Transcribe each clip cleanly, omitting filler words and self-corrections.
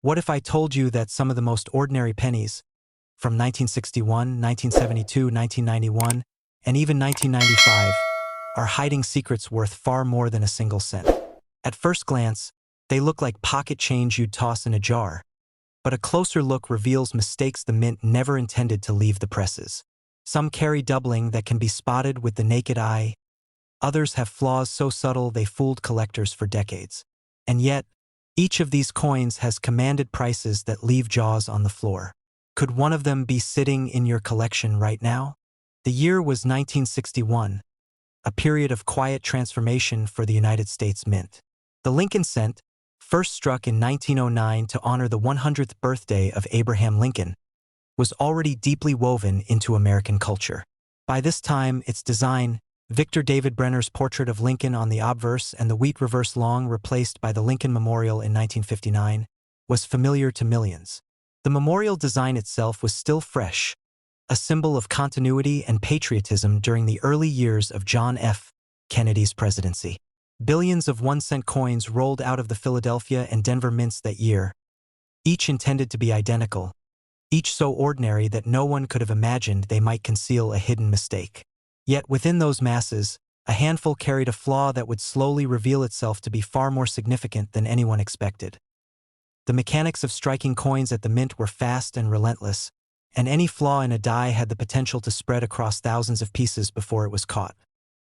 What if I told you that some of the most ordinary pennies, from 1961, 1972, 1991, and even 1995, are hiding secrets worth far more than a single cent? At first glance, they look like pocket change you'd toss in a jar, but a closer look reveals mistakes the mint never intended to leave the presses. Some carry doubling that can be spotted with the naked eye. Others have flaws so subtle they fooled collectors for decades. And yet, each of these coins has commanded prices that leave jaws on the floor. Could one of them be sitting in your collection right now? The year was 1961, a period of quiet transformation for the United States Mint. The Lincoln cent, first struck in 1909 to honor the 100th birthday of Abraham Lincoln, was already deeply woven into American culture. By this time, its design, Victor David Brenner's portrait of Lincoln on the obverse and the wheat reverse long replaced by the Lincoln Memorial in 1959, was familiar to millions. The memorial design itself was still fresh, a symbol of continuity and patriotism during the early years of John F. Kennedy's presidency. Billions of 1-cent coins rolled out of the Philadelphia and Denver mints that year, each intended to be identical, each so ordinary that no one could have imagined they might conceal a hidden mistake. Yet within those masses, a handful carried a flaw that would slowly reveal itself to be far more significant than anyone expected. The mechanics of striking coins at the mint were fast and relentless, and any flaw in a die had the potential to spread across thousands of pieces before it was caught.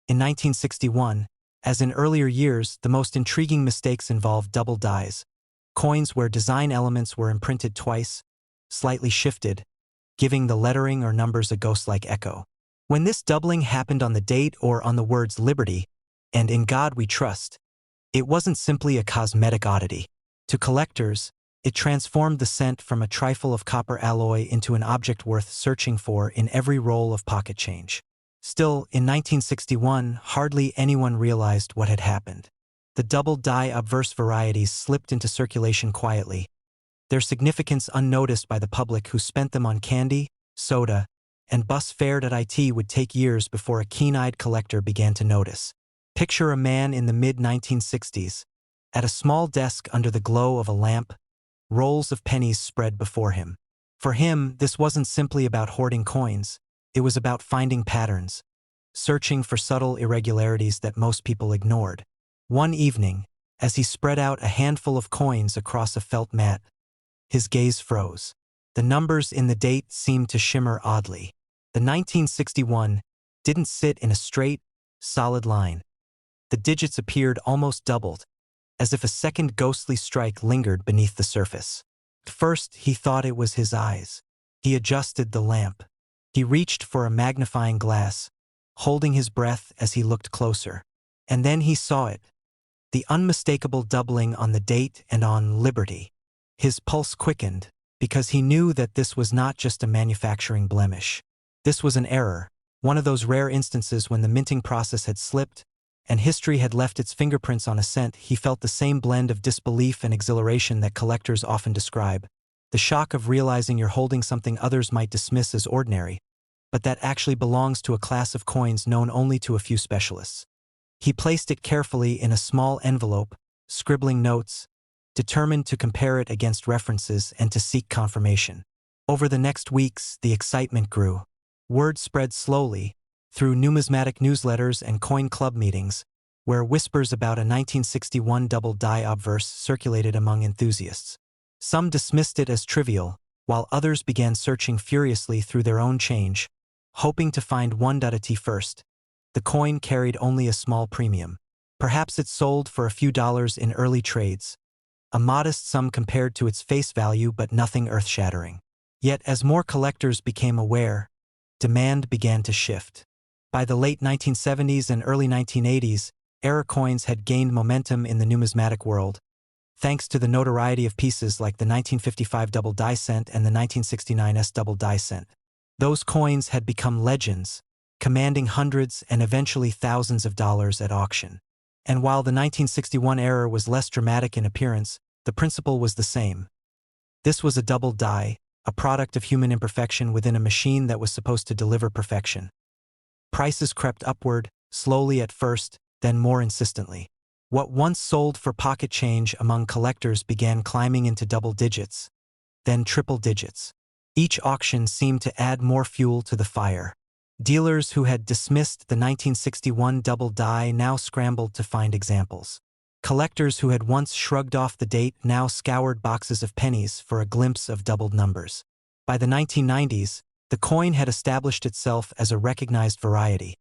In 1961, as in earlier years, the most intriguing mistakes involved double dies, coins where design elements were imprinted twice, slightly shifted, giving the lettering or numbers a ghost-like echo. When this doubling happened on the date or on the words Liberty and In God We Trust, it wasn't simply a cosmetic oddity. To collectors, it transformed the cent from a trifle of copper alloy into an object worth searching for in every roll of pocket change. Still, in 1961, hardly anyone realized what had happened. The double die obverse varieties slipped into circulation quietly, their significance unnoticed by the public who spent them on candy, soda, and bus fare. It would take years before a keen-eyed collector began to notice. Picture a man in the mid-1960s, at a small desk under the glow of a lamp, rolls of pennies spread before him. For him, this wasn't simply about hoarding coins, it was about finding patterns, searching for subtle irregularities that most people ignored. One evening, as he spread out a handful of coins across a felt mat, his gaze froze. The numbers in the date seemed to shimmer oddly. The 1961 didn't sit in a straight, solid line. The digits appeared almost doubled, as if a second ghostly strike lingered beneath the surface. At first, he thought it was his eyes. He adjusted the lamp. He reached for a magnifying glass, holding his breath as he looked closer. And then he saw it, the unmistakable doubling on the date and on Liberty. His pulse quickened, because he knew that this was not just a manufacturing blemish. This was an error, one of those rare instances when the minting process had slipped, and history had left its fingerprints on a cent. He felt the same blend of disbelief and exhilaration that collectors often describe. The shock of realizing you're holding something others might dismiss as ordinary, but that actually belongs to a class of coins known only to a few specialists. He placed it carefully in a small envelope, scribbling notes, determined to compare it against references and to seek confirmation. Over the next weeks, the excitement grew. Word spread slowly, through numismatic newsletters and coin club meetings, where whispers about a 1961 double die obverse circulated among enthusiasts. Some dismissed it as trivial, while others began searching furiously through their own change, hoping to find one. First, the coin carried only a small premium. Perhaps it sold for a few dollars in early trades, a modest sum compared to its face value, but nothing earth-shattering. Yet as more collectors became aware, demand began to shift. By the late 1970s and early 1980s, era coins had gained momentum in the numismatic world, thanks to the notoriety of pieces like the 1955 double die cent and the 1969 double die cent. Those coins had become legends, commanding hundreds and eventually thousands of dollars at auction. And while the 1961 era was less dramatic in appearance, the principle was the same. This was a double die, a product of human imperfection within a machine that was supposed to deliver perfection. Prices crept upward, slowly at first, then more insistently. What once sold for pocket change among collectors began climbing into double digits, then triple digits. Each auction seemed to add more fuel to the fire. Dealers who had dismissed the 1961 double die now scrambled to find examples. Collectors who had once shrugged off the date now scoured boxes of pennies for a glimpse of doubled numbers. By the 1990s, the coin had established itself as a recognized variety,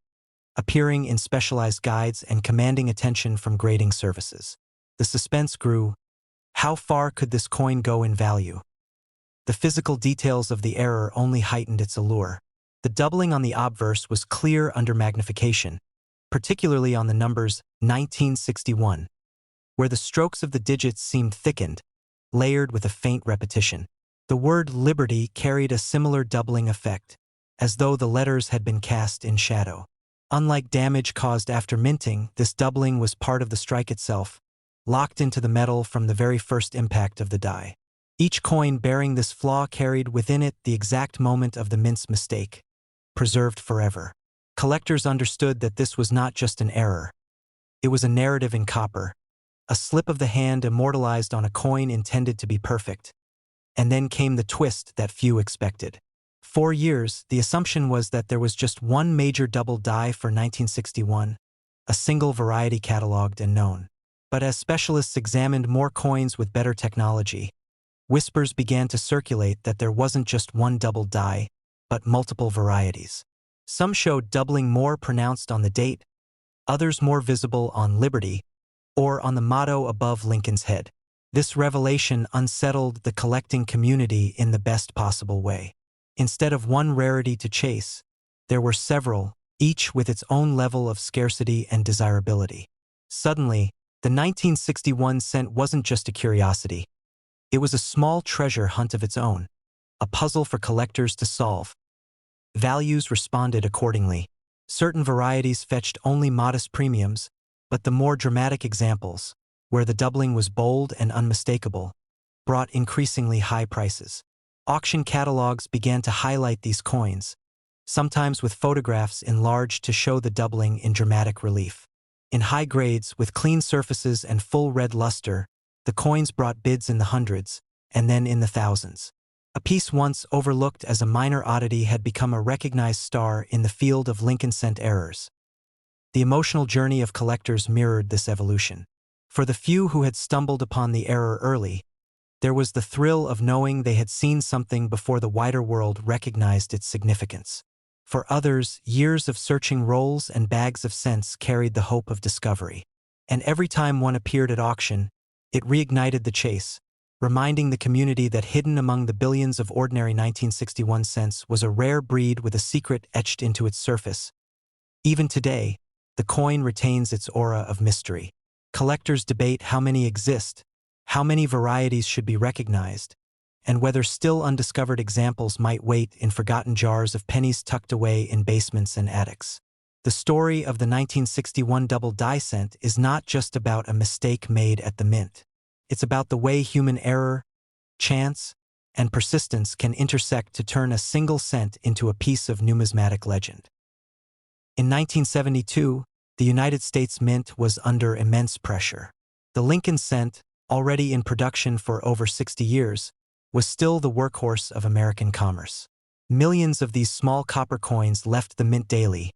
appearing in specialized guides and commanding attention from grading services. The suspense grew. How far could this coin go in value? The physical details of the error only heightened its allure. The doubling on the obverse was clear under magnification, particularly on the numbers 1961, where the strokes of the digits seemed thickened, layered with a faint repetition. The word liberty carried a similar doubling effect, as though the letters had been cast in shadow. Unlike damage caused after minting, this doubling was part of the strike itself, locked into the metal from the very first impact of the die. Each coin bearing this flaw carried within it the exact moment of the mint's mistake, preserved forever. Collectors understood that this was not just an error. It was a narrative in copper, a slip of the hand immortalized on a coin intended to be perfect. And then came the twist that few expected. For years, the assumption was that there was just one major double die for 1961, a single variety cataloged and known. But as specialists examined more coins with better technology, whispers began to circulate that there wasn't just one double die, but multiple varieties. Some showed doubling more pronounced on the date, others more visible on Liberty, or on the motto above Lincoln's head. This revelation unsettled the collecting community in the best possible way. Instead of one rarity to chase, there were several, each with its own level of scarcity and desirability. Suddenly, the 1961 cent wasn't just a curiosity. It was a small treasure hunt of its own, a puzzle for collectors to solve. Values responded accordingly. Certain varieties fetched only modest premiums, but the more dramatic examples, where the doubling was bold and unmistakable, brought increasingly high prices. Auction catalogs began to highlight these coins, sometimes with photographs enlarged to show the doubling in dramatic relief. In high grades, with clean surfaces and full red luster, the coins brought bids in the hundreds, and then in the thousands. A piece once overlooked as a minor oddity had become a recognized star in the field of Lincoln cent errors. The emotional journey of collectors mirrored this evolution. For the few who had stumbled upon the error early, there was the thrill of knowing they had seen something before the wider world recognized its significance. For others, years of searching rolls and bags of cents carried the hope of discovery. And every time one appeared at auction, it reignited the chase, reminding the community that hidden among the billions of ordinary 1961 cents was a rare breed with a secret etched into its surface. Even today, the coin retains its aura of mystery. Collectors debate how many exist, how many varieties should be recognized, and whether still undiscovered examples might wait in forgotten jars of pennies tucked away in basements and attics. The story of the 1961 double die cent is not just about a mistake made at the mint. It's about the way human error, chance, and persistence can intersect to turn a single cent into a piece of numismatic legend. In 1972, the United States Mint was under immense pressure. The Lincoln cent, already in production for over 60 years, was still the workhorse of American commerce. Millions of these small copper coins left the mint daily,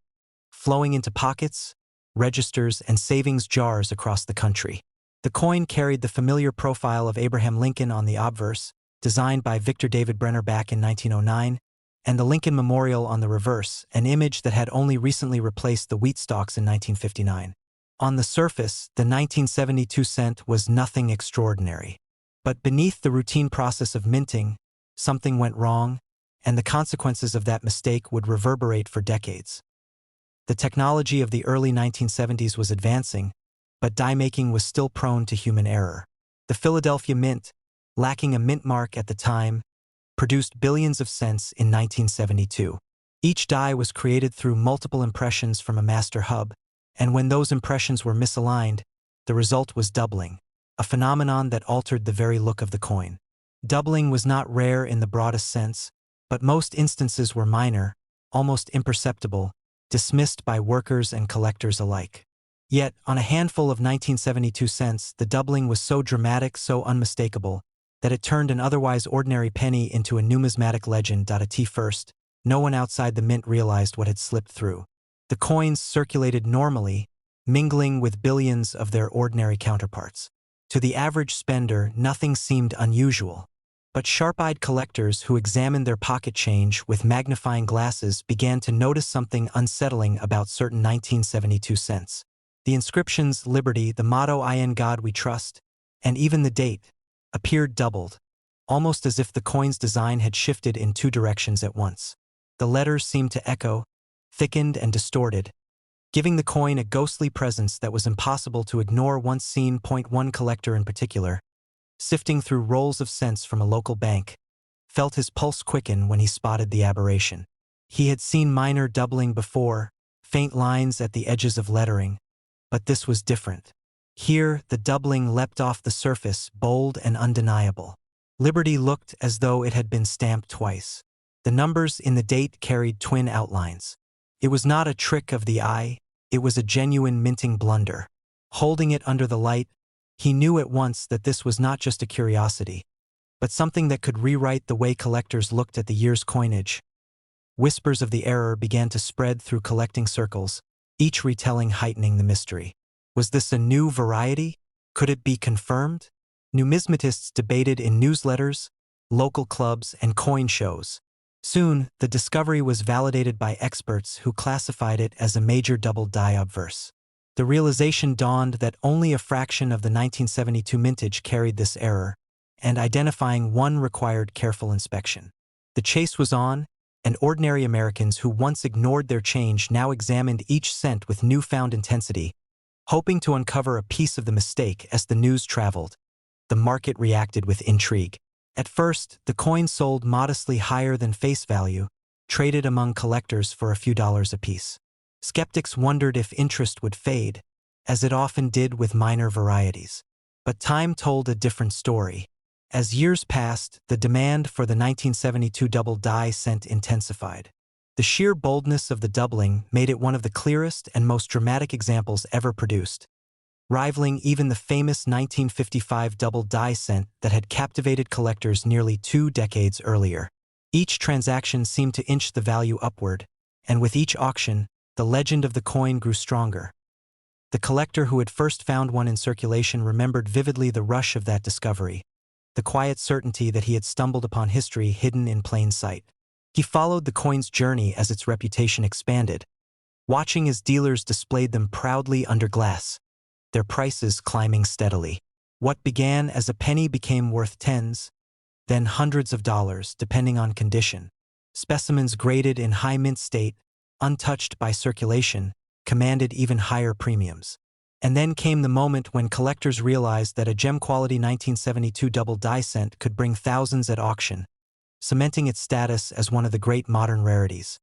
flowing into pockets, registers, and savings jars across the country. The coin carried the familiar profile of Abraham Lincoln on the obverse, designed by Victor David Brenner back in 1909, and the Lincoln Memorial on the reverse, an image that had only recently replaced the wheat stalks in 1959. On the surface, the 1972 cent was nothing extraordinary. But beneath the routine process of minting, something went wrong, and the consequences of that mistake would reverberate for decades. The technology of the early 1970s was advancing, but die-making was still prone to human error. The Philadelphia Mint, lacking a mint mark at the time, produced billions of cents in 1972. Each die was created through multiple impressions from a master hub, and when those impressions were misaligned, the result was doubling, a phenomenon that altered the very look of the coin. Doubling was not rare in the broadest sense, but most instances were minor, almost imperceptible, dismissed by workers and collectors alike. Yet, on a handful of 1972 cents, the doubling was so dramatic, so unmistakable, that it turned an otherwise ordinary penny into a numismatic legend. At first, no one outside the mint realized what had slipped through. The coins circulated normally, mingling with billions of their ordinary counterparts. To the average spender, nothing seemed unusual. But sharp-eyed collectors who examined their pocket change with magnifying glasses began to notice something unsettling about certain 1972 cents. The inscriptions Liberty, the motto In God We Trust, and even the date, appeared doubled, almost as if the coin's design had shifted in two directions at once. The letters seemed to echo, thickened and distorted, giving the coin a ghostly presence that was impossible to ignore. Once seen. One collector in particular, sifting through rolls of cents from a local bank, felt his pulse quicken when he spotted the aberration. He had seen minor doubling before, faint lines at the edges of lettering, but this was different. Here, the doubling leapt off the surface, bold and undeniable. Liberty looked as though it had been stamped twice. The numbers in the date carried twin outlines. It was not a trick of the eye, it was a genuine minting blunder. Holding it under the light, he knew at once that this was not just a curiosity, but something that could rewrite the way collectors looked at the year's coinage. Whispers of the error began to spread through collecting circles, each retelling heightening the mystery. Was this a new variety? Could it be confirmed? Numismatists debated in newsletters, local clubs, and coin shows. Soon, the discovery was validated by experts who classified it as a major double die obverse. The realization dawned that only a fraction of the 1972 mintage carried this error, and identifying one required careful inspection. The chase was on, and ordinary Americans who once ignored their change now examined each cent with newfound intensity, hoping to uncover a piece of the mistake. As the news traveled, the market reacted with intrigue. At first, the coin sold modestly higher than face value, traded among collectors for a few dollars apiece. Skeptics wondered if interest would fade, as it often did with minor varieties. But time told a different story. As years passed, the demand for the 1972 double die cent intensified. The sheer boldness of the doubling made it one of the clearest and most dramatic examples ever produced, rivaling even the famous 1955 double die cent that had captivated collectors nearly 2 decades earlier. Each transaction seemed to inch the value upward, and with each auction, the legend of the coin grew stronger. The collector who had first found one in circulation remembered vividly the rush of that discovery, the quiet certainty that he had stumbled upon history hidden in plain sight. He followed the coin's journey as its reputation expanded, watching as dealers displayed them proudly under glass, their prices climbing steadily. What began as a penny became worth tens, then hundreds of dollars, depending on condition. Specimens graded in high mint state, untouched by circulation, commanded even higher premiums. And then came the moment when collectors realized that a gem-quality 1972 double die cent could bring thousands at auction, cementing its status as one of the great modern rarities.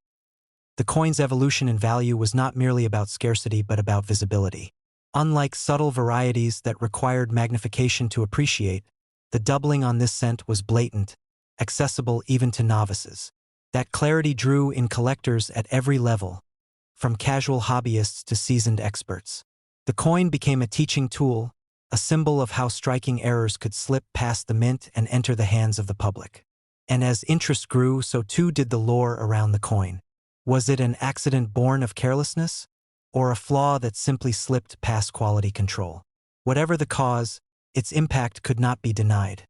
The coin's evolution in value was not merely about scarcity but about visibility. Unlike subtle varieties that required magnification to appreciate, the doubling on this cent was blatant, accessible even to novices. That clarity drew in collectors at every level, from casual hobbyists to seasoned experts. The coin became a teaching tool, a symbol of how striking errors could slip past the mint and enter the hands of the public. And as interest grew, so too did the lore around the coin. Was it an accident born of carelessness, or a flaw that simply slipped past quality control? Whatever the cause, its impact could not be denied.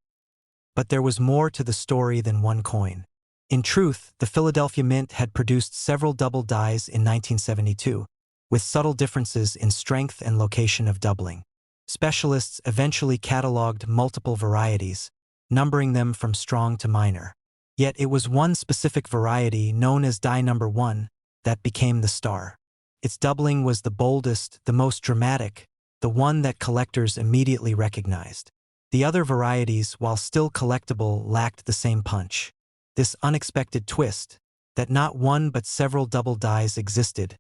But there was more to the story than one coin. In truth, the Philadelphia Mint had produced several double dies in 1972, with subtle differences in strength and location of doubling. Specialists eventually cataloged multiple varieties, numbering them from strong to minor. Yet it was one specific variety, known as die number 1, that became the star. Its doubling was the boldest, the most dramatic, the one that collectors immediately recognized. The other varieties, while still collectible, lacked the same punch. This unexpected twist, that not one but several double dies existed,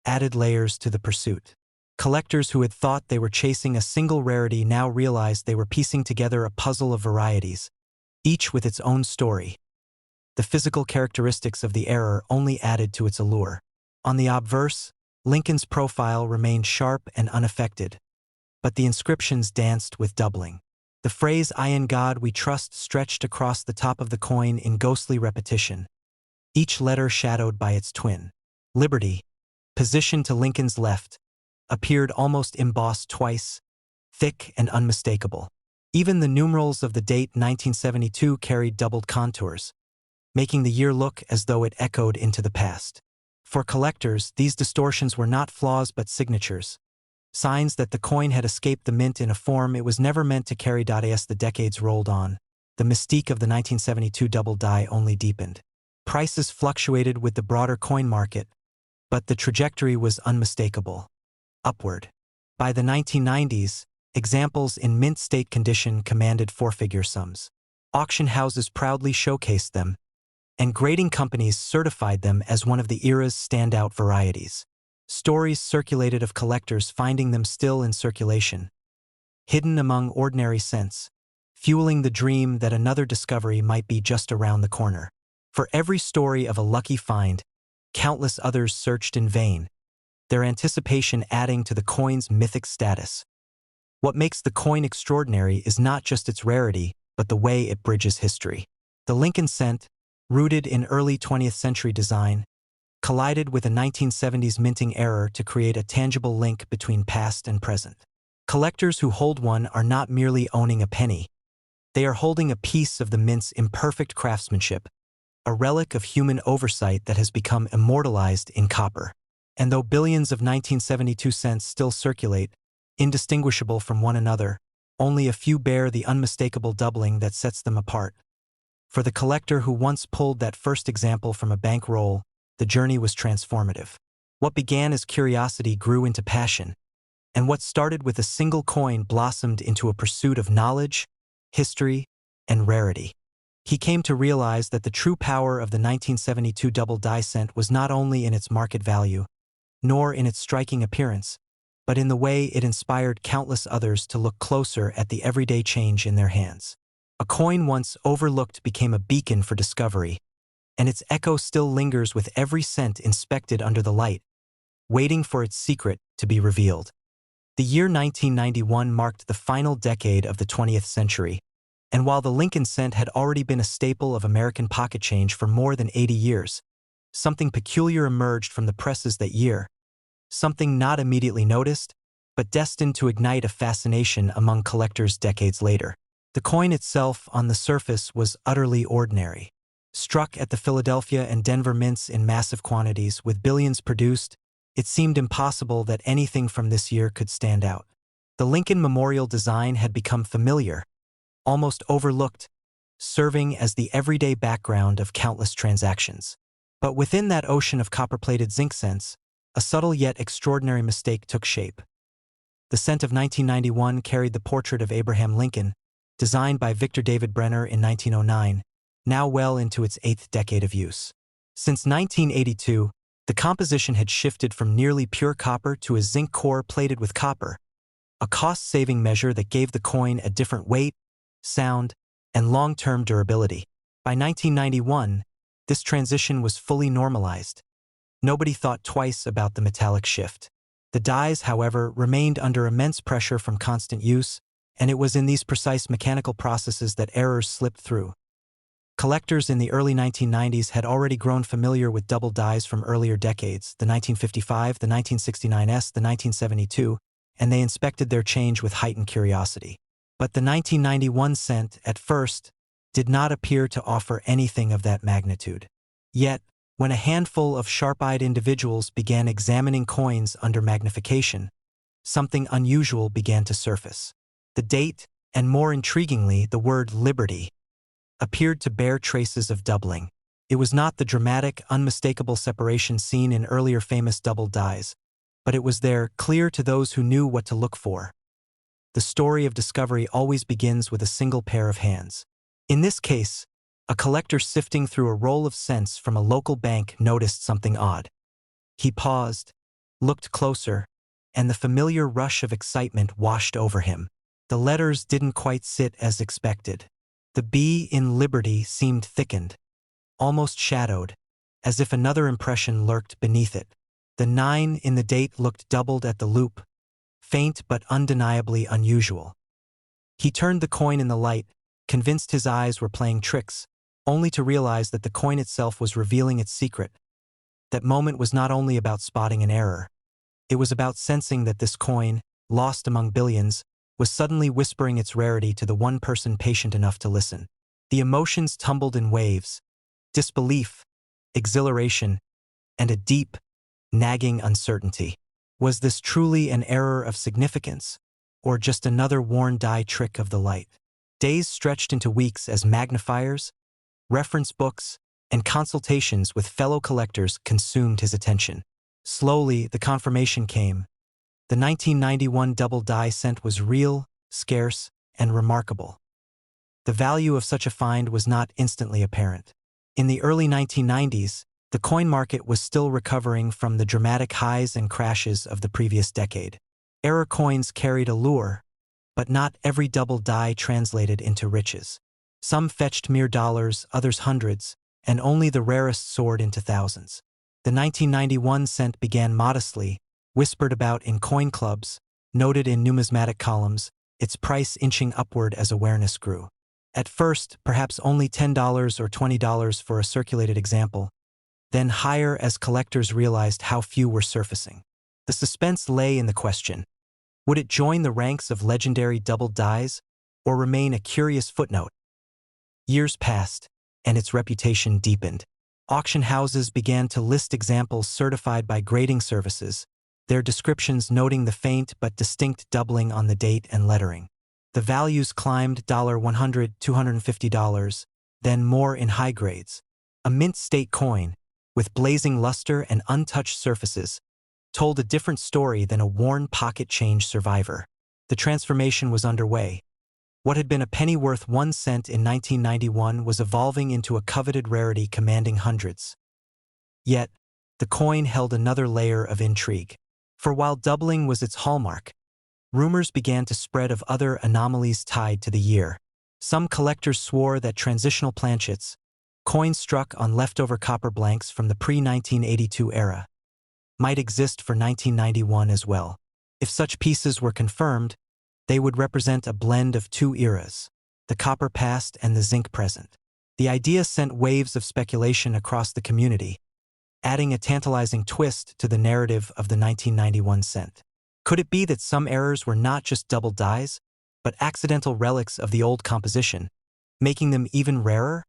added layers to the pursuit. Collectors who had thought they were chasing a single rarity now realized they were piecing together a puzzle of varieties, each with its own story. The physical characteristics of the error only added to its allure. On the obverse, Lincoln's profile remained sharp and unaffected, but the inscriptions danced with doubling. The phrase "I in God we trust" stretched across the top of the coin in ghostly repetition, each letter shadowed by its twin. Liberty, positioned to Lincoln's left, appeared almost embossed twice, thick and unmistakable. Even the numerals of the date 1972 carried doubled contours, making the year look as though it echoed into the past. For collectors, these distortions were not flaws but signatures, signs that the coin had escaped the mint in a form it was never meant to carry. As the decades rolled on, the mystique of the 1972 double die only deepened. Prices fluctuated with the broader coin market, but the trajectory was unmistakable: upward. By the 1990s, examples in mint state condition commanded four-figure sums. Auction houses proudly showcased them, and grading companies certified them as one of the era's standout varieties. Stories circulated of collectors finding them still in circulation, hidden among ordinary cents, fueling the dream that another discovery might be just around the corner. For every story of a lucky find, countless others searched in vain, their anticipation adding to the coin's mythic status. What makes the coin extraordinary is not just its rarity, but the way it bridges history. The Lincoln cent, rooted in early 20th century design, collided with a 1970s minting error to create a tangible link between past and present. Collectors who hold one are not merely owning a penny. They are holding a piece of the mint's imperfect craftsmanship, a relic of human oversight that has become immortalized in copper. And though billions of 1972 cents still circulate, indistinguishable from one another, only a few bear the unmistakable doubling that sets them apart. For the collector who once pulled that first example from a bank roll, the journey was transformative. What began as curiosity grew into passion, and what started with a single coin blossomed into a pursuit of knowledge, history, and rarity. He came to realize that the true power of the 1972 double die cent was not only in its market value, nor in its striking appearance, but in the way it inspired countless others to look closer at the everyday change in their hands. A coin once overlooked became a beacon for discovery, and its echo still lingers with every cent inspected under the light, waiting for its secret to be revealed. The year 1991 marked the final decade of the 20th century, and while the Lincoln cent had already been a staple of American pocket change for more than 80 years, something peculiar emerged from the presses that year, something not immediately noticed, but destined to ignite a fascination among collectors decades later. The coin itself, on the surface, was utterly ordinary. Struck at the Philadelphia and Denver mints in massive quantities, with billions produced, it seemed impossible that anything from this year could stand out. The Lincoln Memorial design had become familiar, almost overlooked, serving as the everyday background of countless transactions. But within that ocean of copper-plated zinc cents, a subtle yet extraordinary mistake took shape. The cent of 1991 carried the portrait of Abraham Lincoln, designed by Victor David Brenner in 1909, now well into its 8th decade of use. Since 1982, the composition had shifted from nearly pure copper to a zinc core plated with copper, a cost-saving measure that gave the coin a different weight, sound, and long-term durability. By 1991, this transition was fully normalized. Nobody thought twice about the metallic shift. The dies, however, remained under immense pressure from constant use, and it was in these precise mechanical processes that errors slipped through. Collectors in the early 1990s had already grown familiar with double dies from earlier decades, the 1955, the 1969s, the 1972, and they inspected their change with heightened curiosity. But the 1991 cent, at first, did not appear to offer anything of that magnitude. Yet, when a handful of sharp-eyed individuals began examining coins under magnification, something unusual began to surface. The date, and more intriguingly, the word liberty, appeared to bear traces of doubling. It was not the dramatic, unmistakable separation seen in earlier famous double dies, but it was there, clear to those who knew what to look for. The story of discovery always begins with a single pair of hands. In this case, a collector sifting through a roll of cents from a local bank noticed something odd. He paused, looked closer, and the familiar rush of excitement washed over him. The letters didn't quite sit as expected. The B in Liberty seemed thickened, almost shadowed, as if another impression lurked beneath it. The 9 in the date looked doubled at the loop, faint but undeniably unusual. He turned the coin in the light, convinced his eyes were playing tricks, only to realize that the coin itself was revealing its secret. That moment was not only about spotting an error. It was about sensing that this coin, lost among billions, was suddenly whispering its rarity to the one person patient enough to listen. The emotions tumbled in waves: disbelief, exhilaration, and a deep, nagging uncertainty. Was this truly an error of significance, or just another worn die trick of the light? Days stretched into weeks as magnifiers, reference books, and consultations with fellow collectors consumed his attention. Slowly, the confirmation came. The 1991 double die cent was real, scarce, and remarkable. The value of such a find was not instantly apparent. In the early 1990s, the coin market was still recovering from the dramatic highs and crashes of the previous decade. Error coins carried allure, but not every double die translated into riches. Some fetched mere dollars, others hundreds, and only the rarest soared into thousands. The 1991 cent began modestly, whispered about in coin clubs, noted in numismatic columns, its price inching upward as awareness grew. At first, perhaps only $10 or $20 for a circulated example, then higher as collectors realized how few were surfacing. The suspense lay in the question: would it join the ranks of legendary double dies, or remain a curious footnote? Years passed, and its reputation deepened. Auction houses began to list examples certified by grading services, their descriptions noting the faint but distinct doubling on the date and lettering. The values climbed $100, $250, then more in high grades. A mint state coin, with blazing luster and untouched surfaces, told a different story than a worn pocket change survivor. The transformation was underway. What had been a penny worth 1 cent in 1991 was evolving into a coveted rarity commanding hundreds. Yet, the coin held another layer of intrigue. For while doubling was its hallmark, rumors began to spread of other anomalies tied to the year. Some collectors swore that transitional planchets, coins struck on leftover copper blanks from the pre-1982 era, might exist for 1991 as well. If such pieces were confirmed, they would represent a blend of two eras, the copper past and the zinc present. The idea sent waves of speculation across the community, adding a tantalizing twist to the narrative of the 1991 cent. Could it be that some errors were not just double dies, but accidental relics of the old composition, making them even rarer?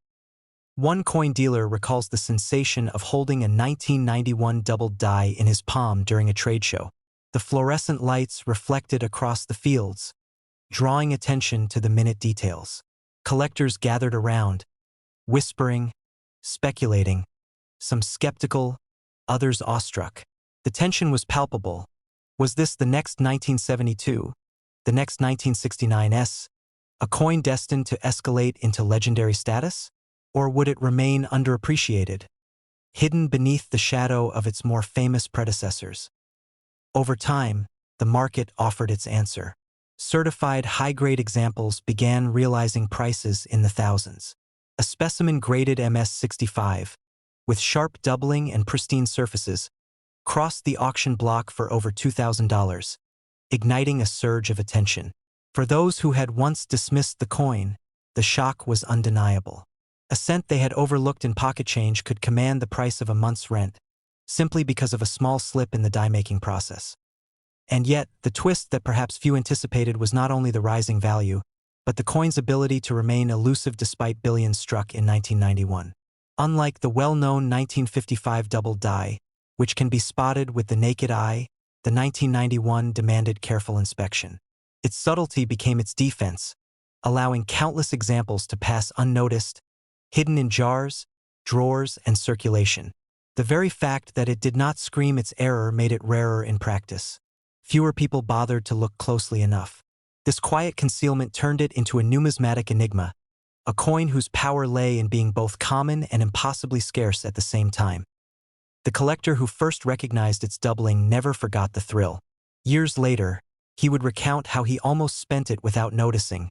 One coin dealer recalls the sensation of holding a 1991 double die in his palm during a trade show. The fluorescent lights reflected across the fields, drawing attention to the minute details. Collectors gathered around, whispering, speculating, some skeptical, others awestruck. The tension was palpable. Was this the next 1972, the next 1969s, a coin destined to escalate into legendary status? Or would it remain underappreciated, hidden beneath the shadow of its more famous predecessors? Over time, the market offered its answer. Certified high-grade examples began realizing prices in the thousands. A specimen graded MS-65, with sharp doubling and pristine surfaces, crossed the auction block for over $2,000, igniting a surge of attention. For those who had once dismissed the coin, the shock was undeniable. A cent they had overlooked in pocket change could command the price of a month's rent, simply because of a small slip in the die-making process. And yet, the twist that perhaps few anticipated was not only the rising value, but the coin's ability to remain elusive despite billions struck in 1991. Unlike the well-known 1955 double die, which can be spotted with the naked eye, the 1991 demanded careful inspection. Its subtlety became its defense, allowing countless examples to pass unnoticed, hidden in jars, drawers, and circulation. The very fact that it did not scream its error made it rarer in practice. Fewer people bothered to look closely enough. This quiet concealment turned it into a numismatic enigma, a coin whose power lay in being both common and impossibly scarce at the same time. The collector who first recognized its doubling never forgot the thrill. Years later, he would recount how he almost spent it without noticing,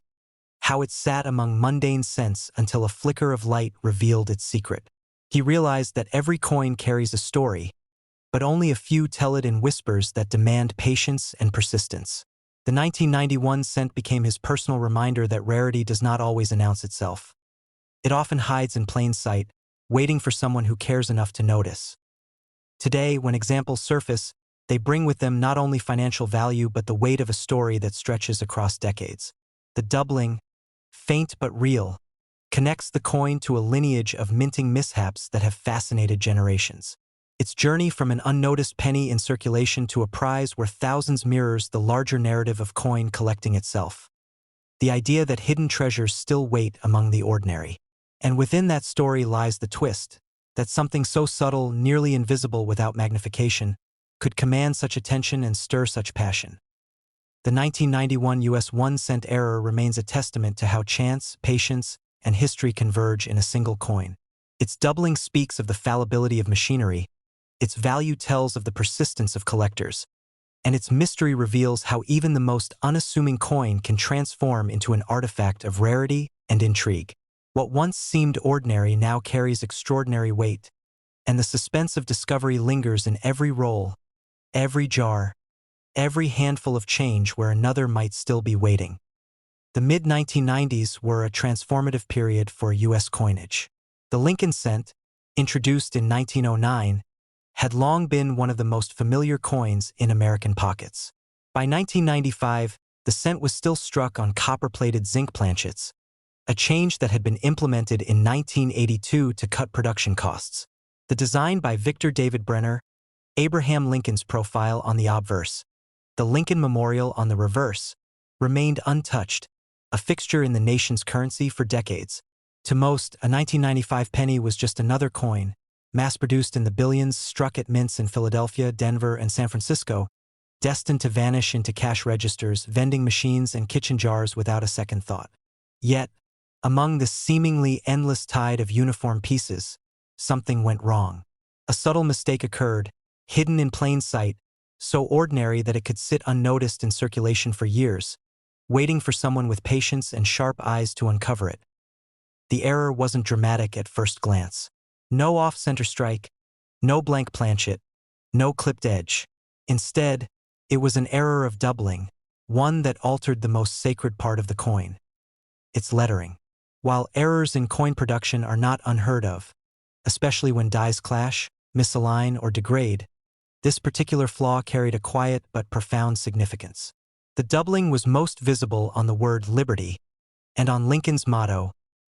how it sat among mundane cents until a flicker of light revealed its secret. He realized that every coin carries a story, but only a few tell it in whispers that demand patience and persistence. The 1991 cent became his personal reminder that rarity does not always announce itself. It often hides in plain sight, waiting for someone who cares enough to notice. Today, when examples surface, they bring with them not only financial value but the weight of a story that stretches across decades. The doubling, faint but real, connects the coin to a lineage of minting mishaps that have fascinated generations. Its journey from an unnoticed penny in circulation to a prize worth thousands mirrors the larger narrative of coin collecting itself. The idea that hidden treasures still wait among the ordinary. And within that story lies the twist, that something so subtle, nearly invisible without magnification, could command such attention and stir such passion. The 1991 US 1-cent error remains a testament to how chance, patience, and history converge in a single coin. Its doubling speaks of the fallibility of machinery, its value tells of the persistence of collectors, and its mystery reveals how even the most unassuming coin can transform into an artifact of rarity and intrigue. What once seemed ordinary now carries extraordinary weight, and the suspense of discovery lingers in every roll, every jar, every handful of change where another might still be waiting. The mid-1990s were a transformative period for U.S. coinage. The Lincoln cent, introduced in 1909, had long been one of the most familiar coins in American pockets. By 1995, the cent was still struck on copper-plated zinc planchets, a change that had been implemented in 1982 to cut production costs. The design by Victor David Brenner, Abraham Lincoln's profile on the obverse, the Lincoln Memorial on the reverse, remained untouched, a fixture in the nation's currency for decades. To most, a 1995 penny was just another coin, mass-produced in the billions, struck at mints in Philadelphia, Denver, and San Francisco, destined to vanish into cash registers, vending machines, and kitchen jars without a second thought. Yet, among the seemingly endless tide of uniform pieces, something went wrong. A subtle mistake occurred, hidden in plain sight, so ordinary that it could sit unnoticed in circulation for years, waiting for someone with patience and sharp eyes to uncover it. The error wasn't dramatic at first glance. No off-center strike, no blank planchet, no clipped edge. Instead, it was an error of doubling, one that altered the most sacred part of the coin: its lettering. While errors in coin production are not unheard of, especially when dies clash, misalign, or degrade, this particular flaw carried a quiet but profound significance. The doubling was most visible on the word liberty and on Lincoln's motto,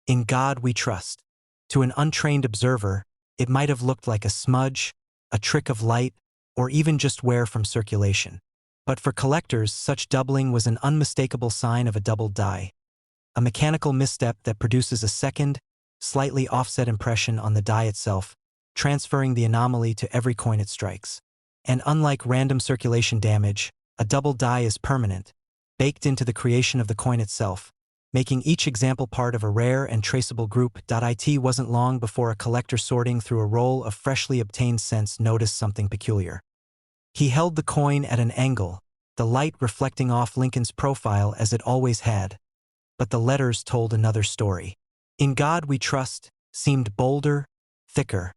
"In God we trust." To an untrained observer, it might have looked like a smudge, a trick of light, or even just wear from circulation. But for collectors, such doubling was an unmistakable sign of a doubled die, a mechanical misstep that produces a second, slightly offset impression on the die itself, transferring the anomaly to every coin it strikes. And unlike random circulation damage, a double die is permanent, baked into the creation of the coin itself, making each example part of a rare and traceable group. It wasn't long before a collector sorting through a roll of freshly obtained cents noticed something peculiar. He held the coin at an angle, the light reflecting off Lincoln's profile as it always had, but the letters told another story. "In God we trust" seemed bolder, thicker,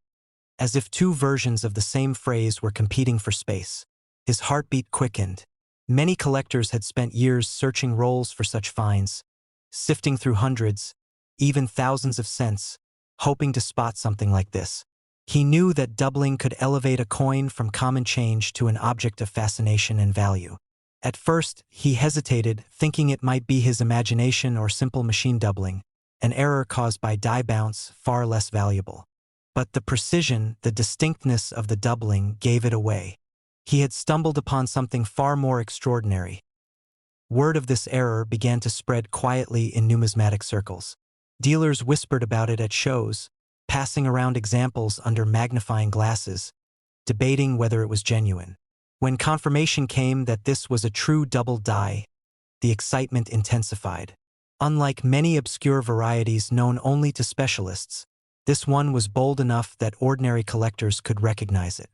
as if two versions of the same phrase were competing for space. His heartbeat quickened. Many collectors had spent years searching rolls for such finds, sifting through hundreds, even thousands of cents, hoping to spot something like this. He knew that doubling could elevate a coin from common change to an object of fascination and value. At first, he hesitated, thinking it might be his imagination or simple machine doubling, an error caused by die bounce, far less valuable. But the precision, the distinctness of the doubling gave it away. He had stumbled upon something far more extraordinary. Word of this error began to spread quietly in numismatic circles. Dealers whispered about it at shows, passing around examples under magnifying glasses, debating whether it was genuine. When confirmation came that this was a true double die, the excitement intensified. Unlike many obscure varieties known only to specialists, this one was bold enough that ordinary collectors could recognize it.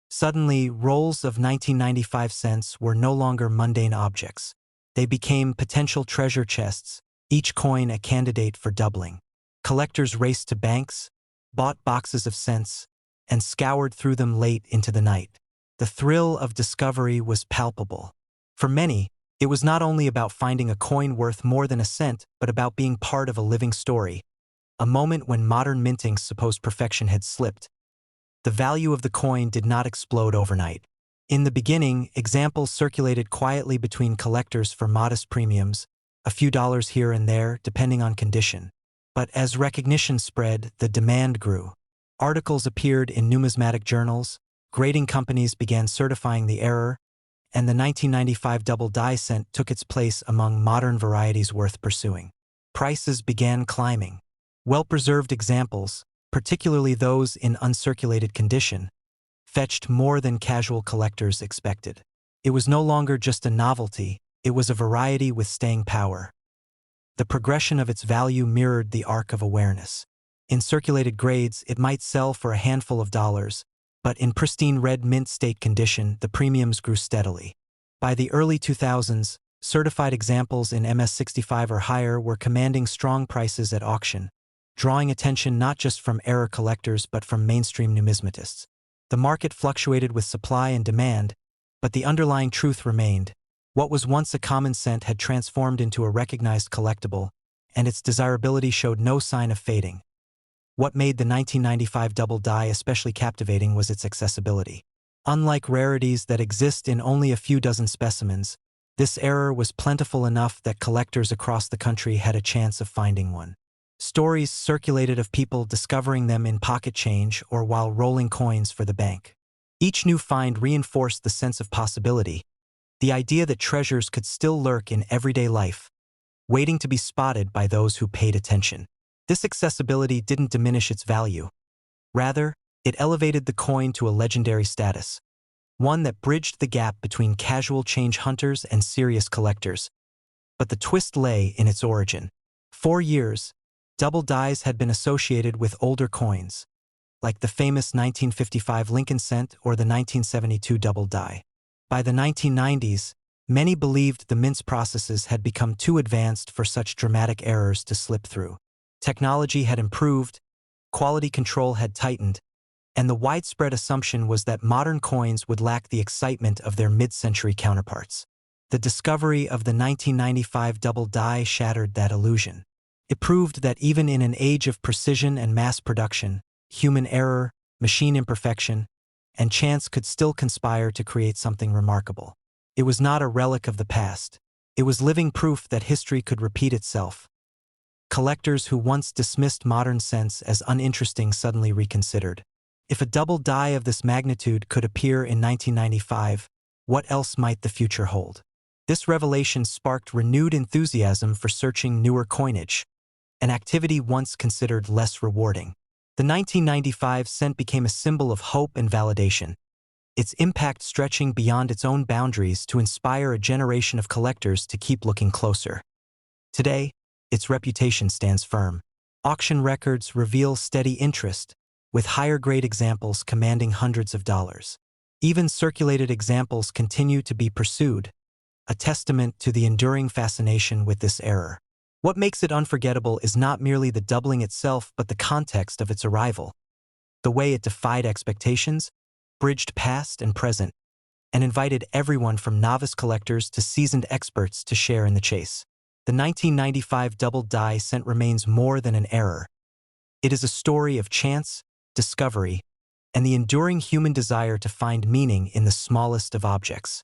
Suddenly, rolls of 1995 cents were no longer mundane objects. They became potential treasure chests, each coin a candidate for doubling. Collectors raced to banks, bought boxes of cents, and scoured through them late into the night. The thrill of discovery was palpable. For many, it was not only about finding a coin worth more than a cent, but about being part of a living story, a moment when modern minting's supposed perfection had slipped. The value of the coin did not explode overnight. In the beginning, examples circulated quietly between collectors for modest premiums, a few dollars here and there, depending on condition. But as recognition spread, the demand grew. Articles appeared in numismatic journals, grading companies began certifying the error, and the 1995 double die cent took its place among modern varieties worth pursuing. Prices began climbing. Well-preserved examples, particularly those in uncirculated condition, fetched more than casual collectors expected. It was no longer just a novelty, it was a variety with staying power. The progression of its value mirrored the arc of awareness. In circulated grades, it might sell for a handful of dollars, but in pristine red mint state condition, the premiums grew steadily. By the early 2000s, certified examples in MS65 or higher were commanding strong prices at auction, drawing attention not just from error collectors but from mainstream numismatists. The market fluctuated with supply and demand, but the underlying truth remained. What was once a common cent had transformed into a recognized collectible, and its desirability showed no sign of fading. What made the 1995 double die especially captivating was its accessibility. Unlike rarities that exist in only a few dozen specimens, this error was plentiful enough that collectors across the country had a chance of finding one. Stories circulated of people discovering them in pocket change or while rolling coins for the bank. Each new find reinforced the sense of possibility, the idea that treasures could still lurk in everyday life, waiting to be spotted by those who paid attention. This accessibility didn't diminish its value. Rather, it elevated the coin to a legendary status, one that bridged the gap between casual change hunters and serious collectors. But the twist lay in its origin. For years, double dies had been associated with older coins, like the famous 1955 Lincoln cent or the 1972 double die. By the 1990s, many believed the mint's processes had become too advanced for such dramatic errors to slip through. Technology had improved, quality control had tightened, and the widespread assumption was that modern coins would lack the excitement of their mid-century counterparts. The discovery of the 1995 double die shattered that illusion. It proved that even in an age of precision and mass production, human error, machine imperfection, and chance could still conspire to create something remarkable. It was not a relic of the past. It was living proof that history could repeat itself. Collectors who once dismissed modern cents as uninteresting suddenly reconsidered. If a double die of this magnitude could appear in 1995, what else might the future hold? This revelation sparked renewed enthusiasm for searching newer coinage, an activity once considered less rewarding. The 1995 cent became a symbol of hope and validation, its impact stretching beyond its own boundaries to inspire a generation of collectors to keep looking closer. Today, its reputation stands firm. Auction records reveal steady interest, with higher-grade examples commanding hundreds of dollars. Even circulated examples continue to be pursued, a testament to the enduring fascination with this error. What makes it unforgettable is not merely the doubling itself but the context of its arrival. The way it defied expectations, bridged past and present, and invited everyone from novice collectors to seasoned experts to share in the chase. The 1995 double die cent remains more than an error. It is a story of chance, discovery, and the enduring human desire to find meaning in the smallest of objects.